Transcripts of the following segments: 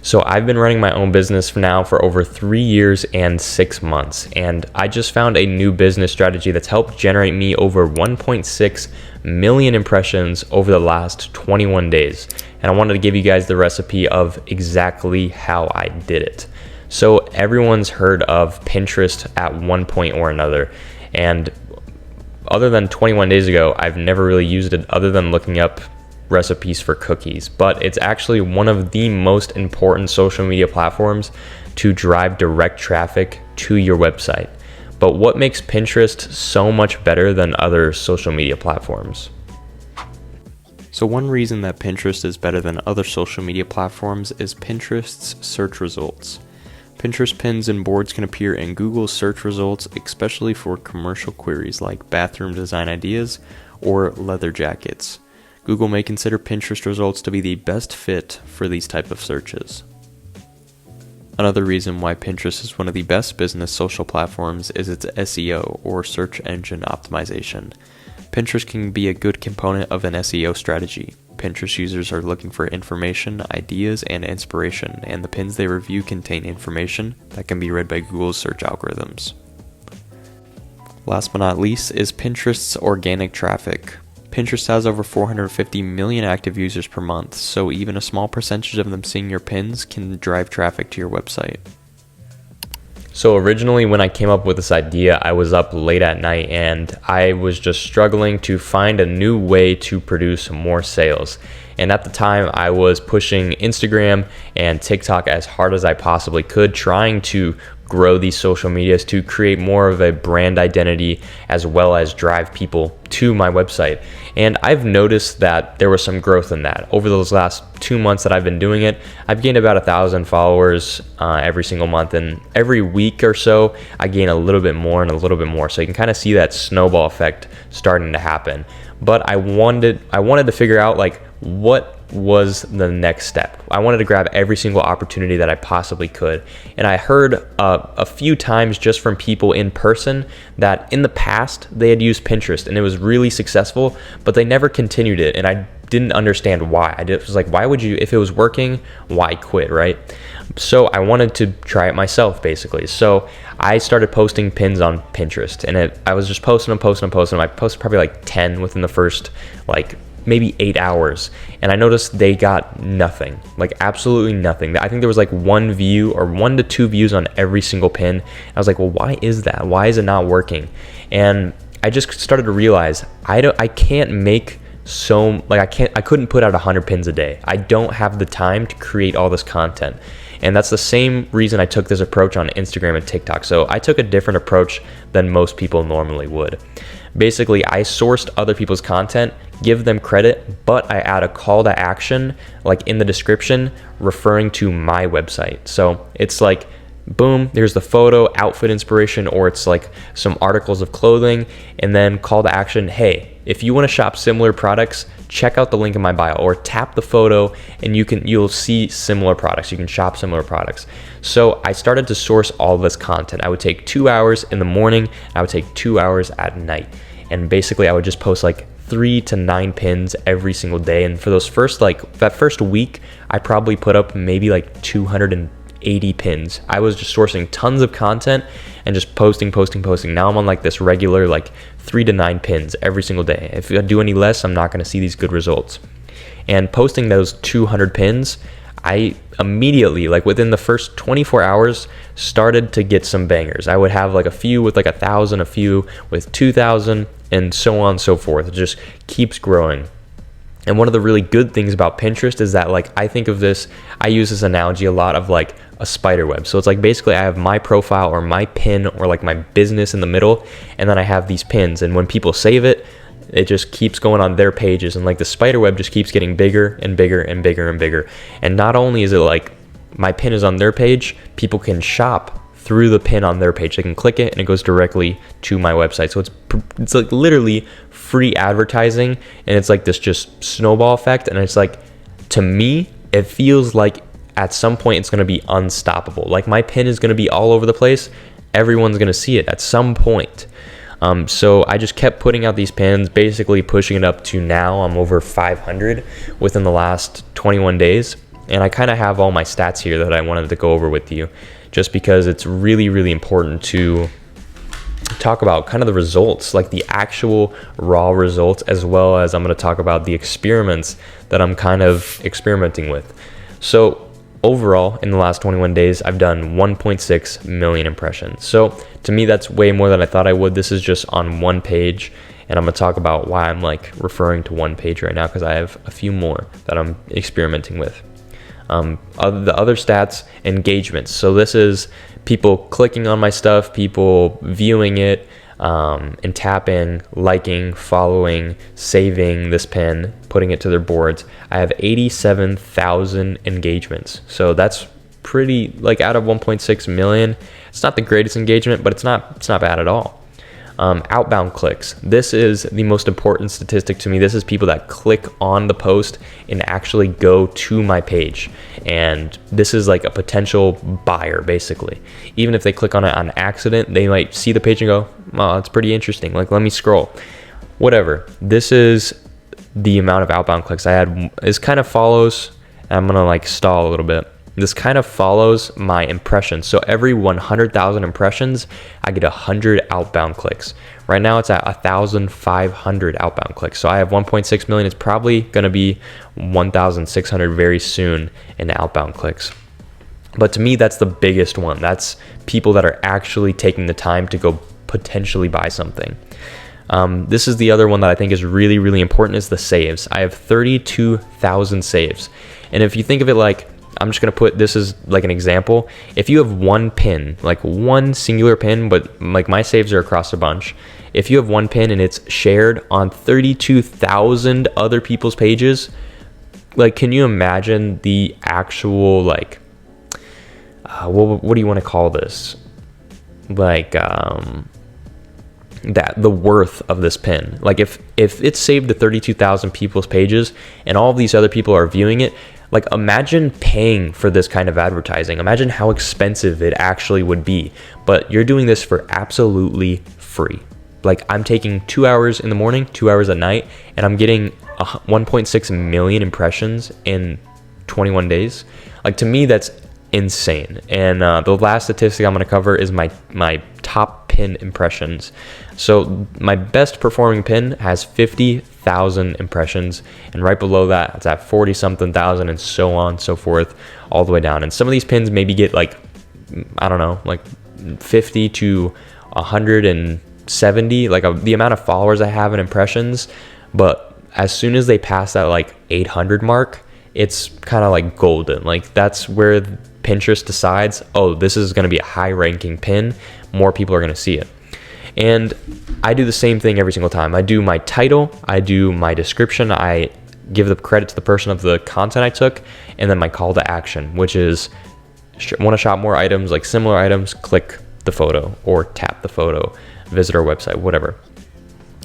So I've been running my own business for over 3 years and 6 months, and I just found a new business strategy that's helped generate me over 1.6 million impressions over the last 21 days. And I wanted to give you guys the recipe of exactly how I did it. So everyone's heard of Pinterest at one point or another, and other than 21 days ago, I've never really used it other than looking up recipes for cookies, but it's actually one of the most important social media platforms to drive direct traffic to your website. But what makes Pinterest so much better than other social media platforms? So one reason that Pinterest is better than other social media platforms is Pinterest's search results. Pinterest pins and boards can appear in Google's search results, especially for commercial queries like bathroom design ideas or leather jackets. Google may consider Pinterest results to be the best fit for these type of searches. Another reason why Pinterest is one of the best business social platforms is its SEO, or search engine optimization. Pinterest can be a good component of an SEO strategy. Pinterest users are looking for information, ideas, and inspiration, and the pins they review contain information that can be read by Google's search algorithms. Last but not least is Pinterest's organic traffic. Pinterest has over 450 million active users per month, so even a small percentage of them seeing your pins can drive traffic to your website. So originally when I came up with this idea, I was up late at night and I was just struggling to find a new way to produce more sales. And at the time I was pushing Instagram and TikTok as hard as I possibly could, trying to grow these social medias to create more of a brand identity as well as drive people to my website. And I've noticed that there was some growth in that. Over those last 2 months that I've been doing it, I've gained about 1,000 followers every single month, and every week or so I gain a little bit more and a little bit more. So you can kind of see that snowball effect starting to happen. But I wanted to figure out like what was the next step. I wanted to grab every single opportunity that I possibly could. And I heard a few times just from people in person that in the past they had used Pinterest and it was really successful, but they never continued it. And I didn't understand why. I was like, why would you, if it was working, why quit, right? So I wanted to try it myself, basically. So I started posting pins on Pinterest, and I was just posting them. I posted probably like 10 within the first maybe 8 hours, and I noticed they got nothing, like absolutely nothing. I think there was like 1 view or 1 to 2 views on every single pin. I was like, well, why is that? Why is it not working? And I just started to realize I can't make I couldn't put out 100 pins a day. I don't have the time to create all this content. And that's the same reason I took this approach on Instagram and TikTok. So I took a different approach than most people normally would. Basically, I sourced other people's content, give them credit, but I add a call to action like in the description referring to my website. So it's like, boom, there's the photo, outfit inspiration, or it's like some articles of clothing, and then call to action, hey, if you want to shop similar products, check out the link in my bio, or tap the photo and you'll see similar products. You can shop similar products. So I started to source all this content. I would take 2 hours in the morning, I would take 2 hours at night. And basically I would just post like 3 to 9 pins every single day. And for those that first week, I probably put up maybe like 280 pins. I was just sourcing tons of content and just posting. Now I'm on like this regular 3 to 9 pins every single day. If I do any less, I'm not going to see these good results. And posting those 200 pins, I immediately, within the first 24 hours, started to get some bangers. I would have a few with 1,000, a few with 2,000, and so on and so forth. It just keeps growing. And one of the really good things about Pinterest is that I use this analogy a lot of a spider web. So it's basically I have my profile or my pin or my business in the middle, and then I have these pins, and when people save it, it just keeps going on their pages, and the spider web just keeps getting bigger and bigger and bigger and bigger. And not only is it my pin is on their page, people can shop through the pin on their page. They can click it and it goes directly to my website. So it's literally free advertising, and it's this just snowball effect. And it's to me, it feels like at some point it's going to be unstoppable. My pin is going to be all over the place. Everyone's going to see it at some point. So I just kept putting out these pins, basically pushing it up to now I'm over 500 within the last 21 days. And I kind of have all my stats here that I wanted to go over with you, just because it's really, really important to talk about kind of the results, like the actual raw results, as well as I'm going to talk about the experiments that I'm kind of experimenting with. So overall, in the last 21 days, I've done 1.6 million impressions. So to me, that's way more than I thought I would. This is just on one page, and I'm going to talk about why I'm like referring to one page right now, because I have a few more that I'm experimenting with. The other stats, engagements. So this is people clicking on my stuff, people viewing it, and tapping, liking, following, saving this pin, putting it to their boards. I have 87,000 engagements. So that's pretty, like, out of 1.6 million. It's not the greatest engagement, but it's not bad at all. Outbound clicks. This is the most important statistic to me. This is people that click on the post and actually go to my page. And this is like a potential buyer, basically. Even if they click on it on accident, they might see the page and go, oh, that's pretty interesting. Like, let me scroll. Whatever. This is the amount of outbound clicks I had. This kind of follows, I'm going to like stall a little bit. This kind of follows my impressions. So every 100,000 impressions, I get 100 outbound clicks. Right now it's at 1,500 outbound clicks. So I have 1.6 million. It's probably going to be 1,600 very soon in outbound clicks. But to me, that's the biggest one. That's people that are actually taking the time to go potentially buy something. This is the other one that I think is really, really important, is the saves. I have 32,000 saves. And if you think of it like, I'm just going to put this as like an example. If you have one pin, like one singular pin, but like my saves are across a bunch. If you have one pin and it's shared on 32,000 other people's pages, like, can you imagine the actual, like, what do you want to call this? Like, that the worth of this pin. Like, if it's saved to 32,000 people's pages and all of these other people are viewing it, like, imagine paying for this kind of advertising. Imagine how expensive it actually would be. But you're doing this for absolutely free. Like, I'm taking 2 hours in the morning, 2 hours at night, and I'm getting 1.6 million impressions in 21 days. Like, to me, that's insane. And the last statistic I'm going to cover is my top pin impressions. So my best performing pin has 50,000 impressions, and right below that it's at 40 something thousand, and so on and so forth, all the way down. And some of these pins maybe get like, I don't know, like 50 to 170, like the amount of followers I have in impressions. But as soon as they pass that like 800 mark, it's kind of like golden. Like, that's where Pinterest decides, oh, this is going to be a high ranking pin. More people are going to see it. And I do the same thing every single time. I do my title, I do my description, I give the credit to the person of the content I took, and then my call to action, which is, want to shop more items, like similar items, click the photo or tap the photo, visit our website, whatever.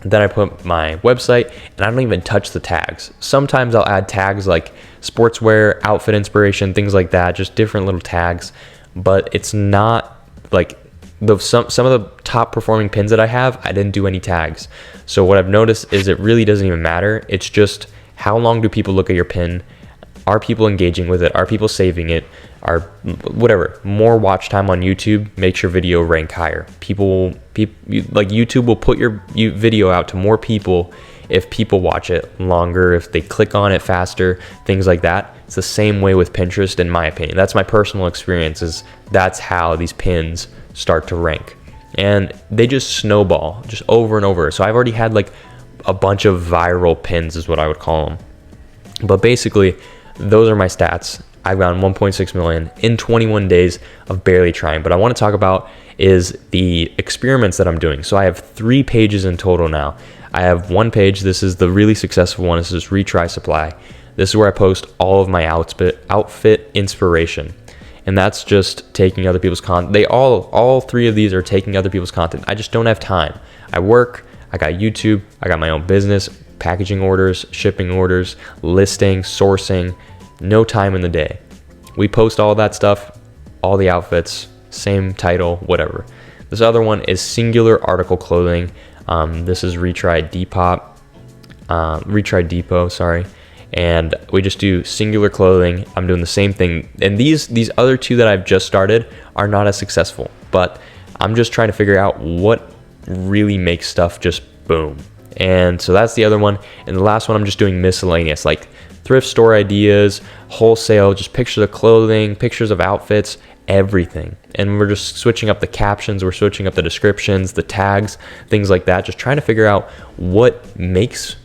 Then I put my website, and I don't even touch the tags. Sometimes I'll add tags like sportswear, outfit inspiration, things like that, just different little tags. But it's not like some of the top performing pins that I have, I didn't do any tags. So what I've noticed is it really doesn't even matter. It's just, how long do people look at your pin? Are people engaging with it? Are people saving it? Are whatever, more watch time on YouTube makes your video rank higher. Like, YouTube will put your video out to more people if people watch it longer, if they click on it faster, things like that. It's the same way with Pinterest, in my opinion. That's my personal experience, is that's how these pins start to rank. And they just snowball just over and over. So I've already had like a bunch of viral pins, is what I would call them. But basically, those are my stats. I've gotten 1.6 million in 21 days of barely trying. But I want to talk about is the experiments that I'm doing. So I have 3 pages in total now. I have one page. This is the really successful one. This is Retry Supply. This is where I post all of my outfit inspiration. And that's just taking other people's content. They all 3 of these are taking other people's content. I just don't have time. I work, I got YouTube, I got my own business, packaging orders, shipping orders, listing, sourcing, no time in the day. We post all that stuff, all the outfits, same title, whatever. This other one is Singular Article Clothing. This is Retry Depot, sorry. and we just do singular clothing. I'm doing the same thing, and these other two that I've just started are not as successful, but I'm just trying to figure out what really makes stuff just boom. And so that's the other one. And the last one, I'm just doing miscellaneous, like thrift store ideas, wholesale, just pictures of clothing, pictures of outfits, everything. And we're just switching up the captions, we're switching up the descriptions, the tags, things like that, just trying to figure out what makes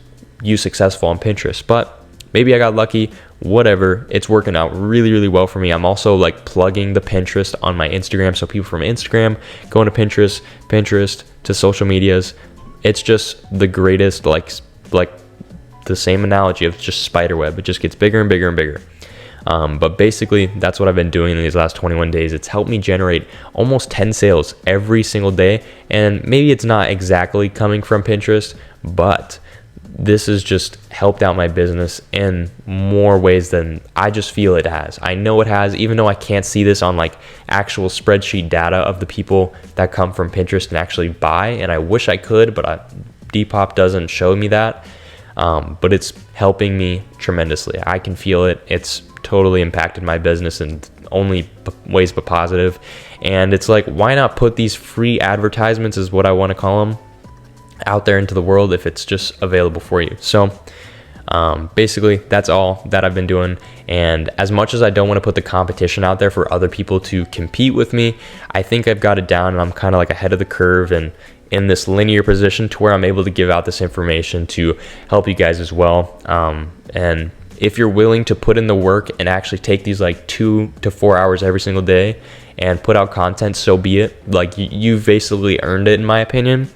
you successful on Pinterest. But maybe I got lucky, whatever, it's working out really, really well for me. I'm also like plugging the Pinterest on my Instagram, so people from Instagram going to Pinterest, Pinterest to social medias. It's just the greatest, like the same analogy of just spider web. It just gets bigger and bigger and bigger. But basically, that's what I've been doing in these last 21 days. It's helped me generate almost 10 sales every single day. And maybe it's not exactly coming from Pinterest, but this has just helped out my business in more ways than I just feel it has. I know it has, even though I can't see this on like actual spreadsheet data of the people that come from Pinterest and actually buy. And I wish I could, but Depop doesn't show me that. But it's helping me tremendously. I can feel it. It's totally impacted my business in only ways but positive. And it's like, why not put these free advertisements, is what I want to call them, out there into the world if it's just available for you. So basically, that's all that I've been doing. And as much as I don't want to put the competition out there for other people to compete with me, I think I've got it down, and I'm kind of like ahead of the curve and in this linear position to where I'm able to give out this information to help you guys as well. And if you're willing to put in the work and actually take these like 2 to 4 hours every single day and put out content, so be it. Like, you've basically earned it, in my opinion.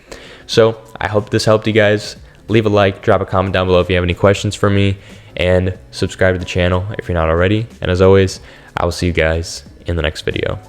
So I hope this helped you guys. Leave a like, drop a comment down below if you have any questions for me, and subscribe to the channel if you're not already. And as always, I will see you guys in the next video.